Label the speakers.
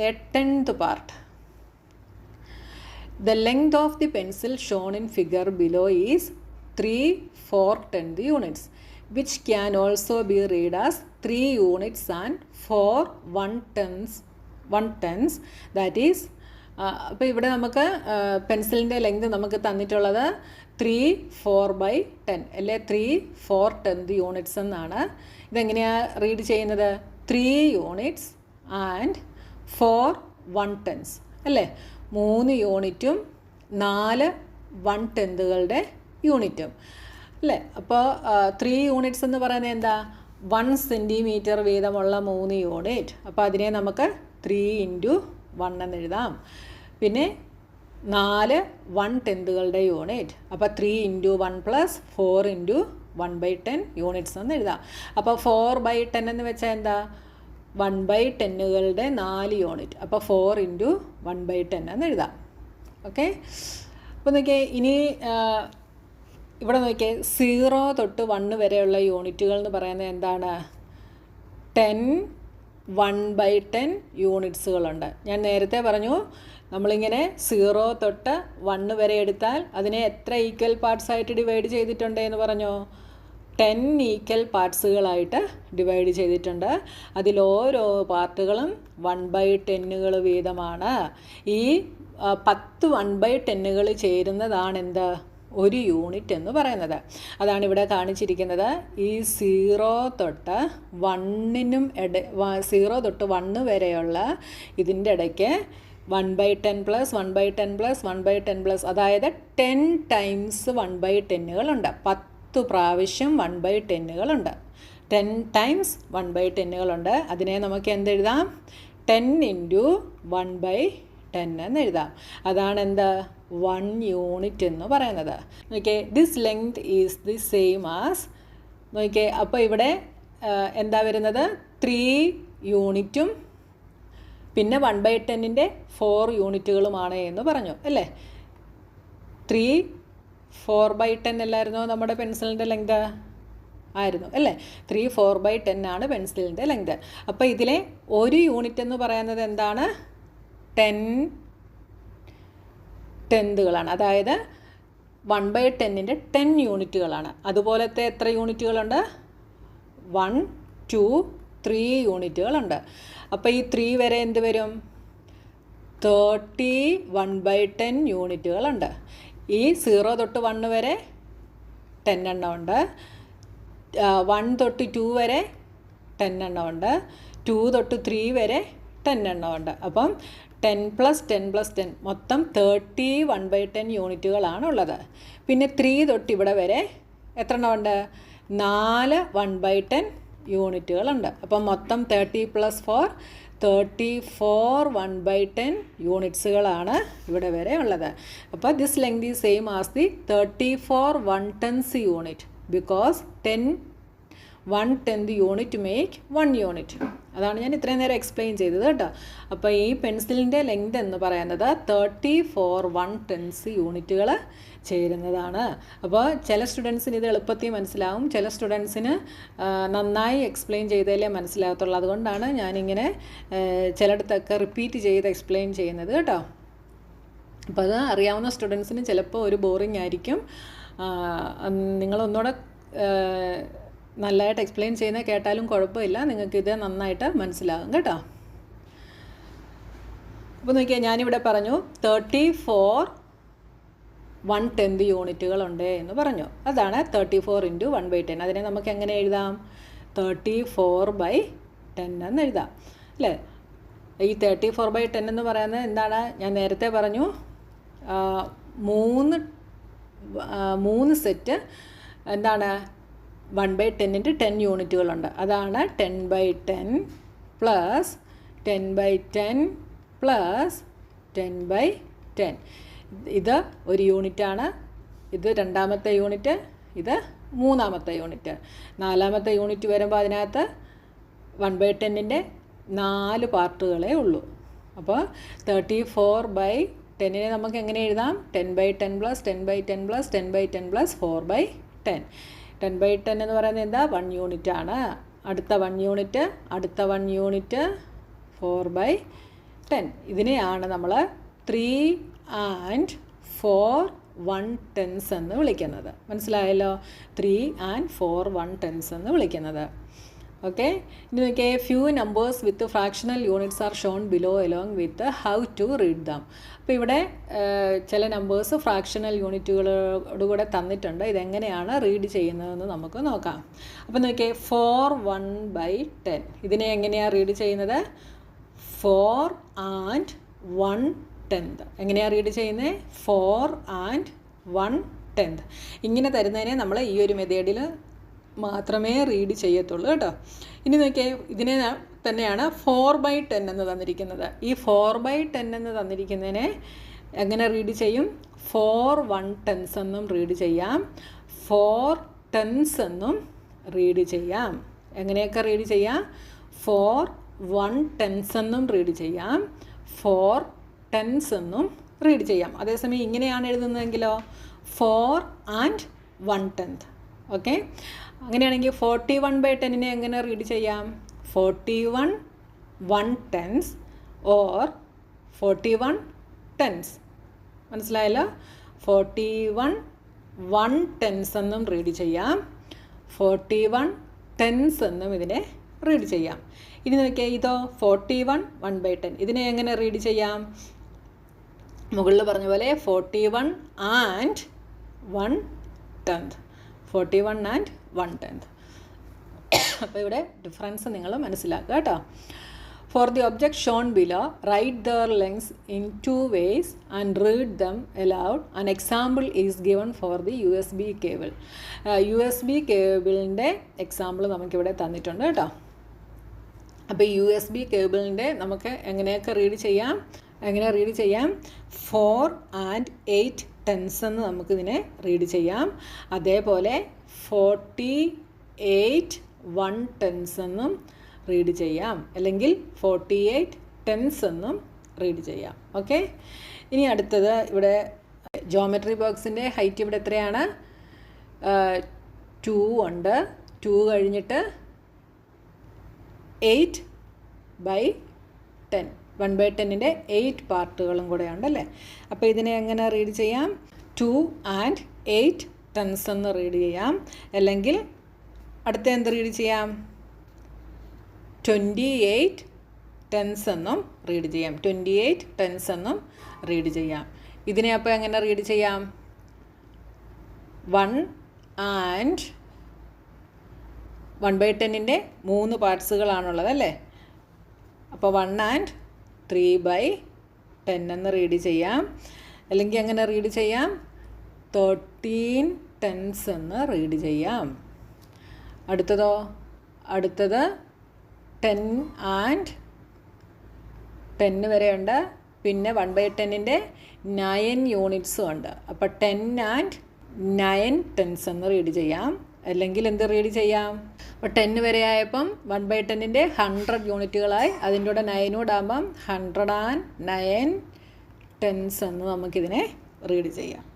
Speaker 1: a tenth part. The length of the pencil shown in figure below is 3/4 units, which can also be read as 3 units and 4 1/10. That is, അപ്പോൾ ഇവിടെ നമുക്ക് പെൻസിലിൻ്റെ length നമുക്ക് തന്നിട്ടുള്ളത് 3/4/10 അല്ലെ 3/4 units എന്നാണ്. ഇതെങ്ങനെയാണ് read ചെയ്യുന്നത്? 3 യൂണിറ്റ്സ് ആൻഡ് 4 1/10 അല്ലേ? 3 യൂണിറ്റും 4 1/10 യൂണിറ്റും അല്ലേ? അപ്പോൾ 3 യൂണിറ്റ്സ് എന്ന് പറയുന്നത് എന്താ? 1 സെൻറ്റിമീറ്റർ വീതമുള്ള 3 യൂണിറ്റ്. അപ്പോൾ അതിനെ നമുക്ക് 3 × 1 എന്ന് എഴുതാം. പിന്നെ 4 1/10 യൂണിറ്റ്. അപ്പോൾ 3 × 1 + 4 × 1/10 യൂണിറ്റ്സ് എന്ന് എഴുതാം. അപ്പോൾ 4/10 എന്ന് വെച്ചാൽ എന്താ? 1/10 4 യൂണിറ്റ്. അപ്പോൾ 4 × 1/10 എന്ന് എഴുതാം. ഓക്കെ. അപ്പോൾ നോക്കിയേ, ഇനി ഇവിടെ നോക്കിയേ, 0 തൊട്ട് 1 വരെയുള്ള യൂണിറ്റുകൾ എന്ന് പറയുന്നത് എന്താണ്? 10 1/10 യൂണിറ്റ്സുകളുണ്ട്. ഞാൻ നേരത്തെ പറഞ്ഞു, നമ്മളിങ്ങനെ 0 തൊട്ട് 1 വരെ എടുത്താൽ അതിനെ എത്ര ഈക്വൽ പാർട്സ് ആയിട്ട് ഡിവൈഡ് ചെയ്തിട്ടുണ്ട് എന്ന് പറഞ്ഞു? 10 ഈക്വൽ പാർട്സുകളായിട്ട് ഡിവൈഡ് ചെയ്തിട്ടുണ്ട്. അതിലോരോ പാർട്ടുകളും 1/10 വീതമാണ്. ഈ 10 1/10 ചേരുന്നതാണ് എന്ത്? ഒരു യൂണിറ്റ് എന്ന് പറയുന്നത്. അതാണ് ഇവിടെ കാണിച്ചിരിക്കുന്നത്. ഈ 0 തൊട്ട് 1 വരെയുള്ള ഇതിൻ്റെ ഇടയ്ക്ക് 1/10 + 1/10 + 1/10 അതായത് 10 ടൈംസ് 1/10 10 പ്രാവശ്യം 1/10 10 ടൈംസ് 1/10 അതിനെ നമുക്ക് എന്തെഴുതാം? 10 × 1/10 എന്ന് എഴുതാം. അതാണ് എന്ത്? 1 യൂണിറ്റ് എന്ന് പറയുന്നത്. നോക്കിയേ, this length is the same as. നോക്കിയേ, അപ്പോൾ ഇവിടെ എന്താ വരുന്നത്? 3 യൂണിറ്റും പിന്നെ 1/10 4 യൂണിറ്റുകളുമാണ് എന്ന് പറഞ്ഞു അല്ലേ? 3/4/10 അല്ലായിരുന്നോ നമ്മുടെ പെൻസിലിൻ്റെ ലെങ്ത്? ആയിരുന്നു അല്ലേ? 3/4/10 ആണ് പെൻസിലിൻ്റെ ലെങ്ത്. അപ്പോൾ ഇതിലെ ഒരു യൂണിറ്റ് എന്ന് പറയുന്നത് എന്താണ്? 10 ടെൻതുകളാണ്. അതായത് 1/10 10 യൂണിറ്റുകളാണ്. അതുപോലത്തെ എത്ര യൂണിറ്റുകളുണ്ട്? 1 2 3 യൂണിറ്റുകളുണ്ട്. അപ്പോൾ ഈ 3 വരെ എന്ത് വരും? 30 1/10 യൂണിറ്റുകളുണ്ട്. ഈ 0 തൊട്ട് 1 വരെ 10 എണ്ണമുണ്ട്. 1 തൊട്ട് 2 വരെ 10 എണ്ണമുണ്ട്. 2 തൊട്ട് 3 വരെ 10 എണ്ണമുണ്ട്. അപ്പം 10 + 10 + 10 മൊത്തം 30 1/10 യൂണിറ്റുകളാണ് ഉള്ളത്. പിന്നെ 3 തൊട്ട് ഇവിടെ വരെ എത്ര എണ്ണമുണ്ട്? 4 1/10 യൂണിറ്റുകളുണ്ട്. അപ്പം മൊത്തം 30 + 4 34 1/10 യൂണിറ്റ്സുകളാണ് ഇവിടെ വരെ ഉള്ളത്. അപ്പോൾ this length is same as the 34 1/10 unit because 10 1/10 unit make 1 unit. അതാണ് ഞാൻ ഇത്രയും നേരം എക്സ്പ്ലെയിൻ ചെയ്തത് കേട്ടോ. അപ്പോൾ ഈ പെൻസിലിൻ്റെ ലെങ്ത് എന്ന് പറയുന്നത് 34 1/10 യൂണിറ്റുകൾ ചേരുന്നതാണ്. അപ്പോൾ ചില സ്റ്റുഡൻസിന് ഇത് എളുപ്പത്തിൽ മനസ്സിലാവും, ചില സ്റ്റുഡൻസിന് നന്നായി എക്സ്പ്ലെയിൻ ചെയ്താലേ മനസ്സിലാകത്തുള്ളൂ. അതുകൊണ്ടാണ് ഞാനിങ്ങനെ ചിലയിടത്തൊക്കെ റിപ്പീറ്റ് ചെയ്ത് എക്സ്പ്ലെയിൻ ചെയ്യുന്നത് കേട്ടോ. അപ്പോൾ അത് അറിയാവുന്ന സ്റ്റുഡൻസിന് ചിലപ്പോൾ ഒരു ബോറിംഗ് ആയിരിക്കും. നിങ്ങളൊന്നുകൂടെ നല്ലതായിട്ട് എക്സ്പ്ലെയിൻ ചെയ്യുന്നത് കേട്ടാലും കുഴപ്പമില്ല, നിങ്ങൾക്കിത് നന്നായിട്ട് മനസ്സിലാകും കേട്ടോ. അപ്പോൾ നോക്കിയാൽ ഞാനിവിടെ പറഞ്ഞു 34 1/10 യൂണിറ്റുകളുണ്ട് എന്ന് പറഞ്ഞു. അതാണ് 34 × 1/10. അതിനെ നമുക്ക് എങ്ങനെ എഴുതാം? 34/10 എന്ന് എഴുതാം അല്ലേ? ഈ 34/10 എന്ന് പറയുന്നത് എന്താണ്? ഞാൻ നേരത്തെ പറഞ്ഞു 3 സെറ്റ് എന്താണ്? 1/10 10 യൂണിറ്റുകളുണ്ട്. അതാണ് 10/10 + 10/10 + 10/10. ഇത് ഒരു യൂണിറ്റാണ്. ഇത് രണ്ടാമത്തെ യൂണിറ്റ്, ഇത് മൂന്നാമത്തെ യൂണിറ്റ്. നാലാമത്തെ യൂണിറ്റ് വരുമ്പോൾ അതിനകത്ത് 1/10 4 പാർട്ടുകളേ ഉള്ളൂ. അപ്പോൾ 34/10 നമുക്ക് എങ്ങനെ എഴുതാം? 10/10 + 10/10 + 10/10 + 4/10. 10/10 എന്ന് പറയുന്നത് എന്താ? 1 യൂണിറ്റ് ആണ്. അടുത്ത 1 യൂണിറ്റ്, അടുത്ത 1 യൂണിറ്റ് 4/10 10. ഇതിനെയാണ് നമ്മൾ 3 and 4 1/10 എന്ന് വിളിക്കുന്നത്. മനസ്സിലായല്ലോ? 3 and 4 1/10 എന്ന് വിളിക്കുന്നത്. ഓക്കെ, ഇനി നോക്കിയേ, few numbers with fractional units are shown below along with how to read them. അപ്പോൾ ഇവിടെ ചില നമ്പേഴ്സ് ഫ്രാക്ഷണൽ യൂണിറ്റുകളോടുകൂടെ തന്നിട്ടുണ്ട്. ഇതെങ്ങനെയാണ് റീഡ് ചെയ്യുന്നതെന്ന് നമുക്ക് നോക്കാം. അപ്പോൾ നോക്കിയേ, 4 1/10 ഇതിനെ എങ്ങനെയാണ് റീഡ് ചെയ്യുന്നത്? 4 and 1/10. എങ്ങനെയാണ് റീഡ് ചെയ്യുന്നത്? 4 and 1/10. ഇങ്ങനെ തരുന്നതിനെ നമ്മൾ ഈ ഒരു മെത്തേഡിൽ മാത്രമേ റീഡ് ചെയ്യത്തുള്ളൂ കേട്ടോ. ഇനി നോക്കിയേ, ഇതിനെ തന്നെയാണ് 4/10 എന്ന് തന്നിരിക്കുന്നത്. ഈ 4/10 എന്ന് തന്നിരിക്കുന്നതിനെ എങ്ങനെ റീഡ് ചെയ്യും? 4 1/10 എന്നും റീഡ് ചെയ്യാം, 4 10s എന്നും റീഡ് ചെയ്യാം. എങ്ങനെയൊക്കെ റീഡ് ചെയ്യാം? 4 1/10 എന്നും റീഡ് ചെയ്യാം, 4 10s എന്നും റീഡ് ചെയ്യാം. അതേസമയം ഇങ്ങനെയാണ് എഴുതുന്നതെങ്കിലോ 4 and 1/10. ഓക്കെ, അങ്ങനെയാണെങ്കിൽ 41/10 എങ്ങനെ റീഡ് ചെയ്യാം? 41 1/10 or 41 10s. മനസ്സിലായല്ലോ? 41 1/10 എന്നും റീഡ് ചെയ്യാം, 41 10s എന്നും ഇതിനെ റീഡ് ചെയ്യാം. ഇനി നോക്കിയാൽ ഇതോ 41 1/10 ഇതിനെ എങ്ങനെ റീഡ് ചെയ്യാം? മുകളിൽ പറഞ്ഞ പോലെ 41 and 1/10, 41 and 1/10. അപ്പോൾ ഇവിടെ ഡിഫറൻസ് നിങ്ങൾ മനസ്സിലാക്കുക കേട്ടോ. For the object shown below write their lengths in 2 ways and read them aloud. An example is given for the USB cable. USB കേബിളിൻ്റെ എക്സാമ്പിൾ നമുക്കിവിടെ തന്നിട്ടുണ്ട് കേട്ടോ. അപ്പോൾ USB കേബിളിൻ്റെ നമുക്ക് എങ്ങനെയൊക്കെ റീഡ് ചെയ്യാം? 4 and 8 10s എന്ന് നമുക്കിതിനെ റീഡ് ചെയ്യാം. അതേപോലെ 48 1/10 എന്നും റീഡ് ചെയ്യാം, അല്ലെങ്കിൽ 48 10s എന്നും റീഡ് ചെയ്യാം. ഓക്കെ, ഇനി അടുത്തത് ഇവിടെ ജോമെട്രി ബോക്സിൻ്റെ ഹൈറ്റ് ഇവിടെ എത്രയാണ്? 2 ഉണ്ട്. 2 കഴിഞ്ഞിട്ട് 8/10, 1/10ൻ്റെ 8 പാർട്ടുകളും കൂടെ ഉണ്ടല്ലേ. അപ്പോൾ ഇതിനെ എങ്ങനെ റീഡ് ചെയ്യാം? 2 and 8 10s എന്ന് റീഡ് ചെയ്യാം, അല്ലെങ്കിൽ അടുത്ത എന്ത് റീഡ് ചെയ്യാം? 28 10s എന്നും റീഡ് ചെയ്യാം, 28 10s എന്നും റീഡ് ചെയ്യാം. ഇതിനെ അപ്പോൾ എങ്ങനെ റീഡ് ചെയ്യാം? 1 and 1/10ൻ്റെ 3 പാർട്സുകളാണുള്ളത് അല്ലേ. അപ്പോൾ 1 and 3/10 എന്ന് റീഡ് ചെയ്യാം, അല്ലെങ്കിൽ എങ്ങനെ റീഡ് ചെയ്യാം? 13 10s എന്ന് റീഡ് ചെയ്യാം. അടുത്തത് 10 and 10 വരെയുണ്ട്. പിന്നെ 1/10ൻ്റെ 9 യൂണിറ്റ്സും ഉണ്ട്. അപ്പോൾ 10 and 9 10s എന്ന് റീഡ് ചെയ്യാം, അല്ലെങ്കിൽ എന്ത് റീഡ് ചെയ്യാം? അപ്പോൾ 10 വരെ ആയപ്പം 1/10ൻ്റെ 100 യൂണിറ്റുകളായി. അതിൻ്റെ കൂടെ 9 കൂടെ ആകുമ്പം 109 10s എന്ന് നമുക്കിതിനെ റീഡ് ചെയ്യാം.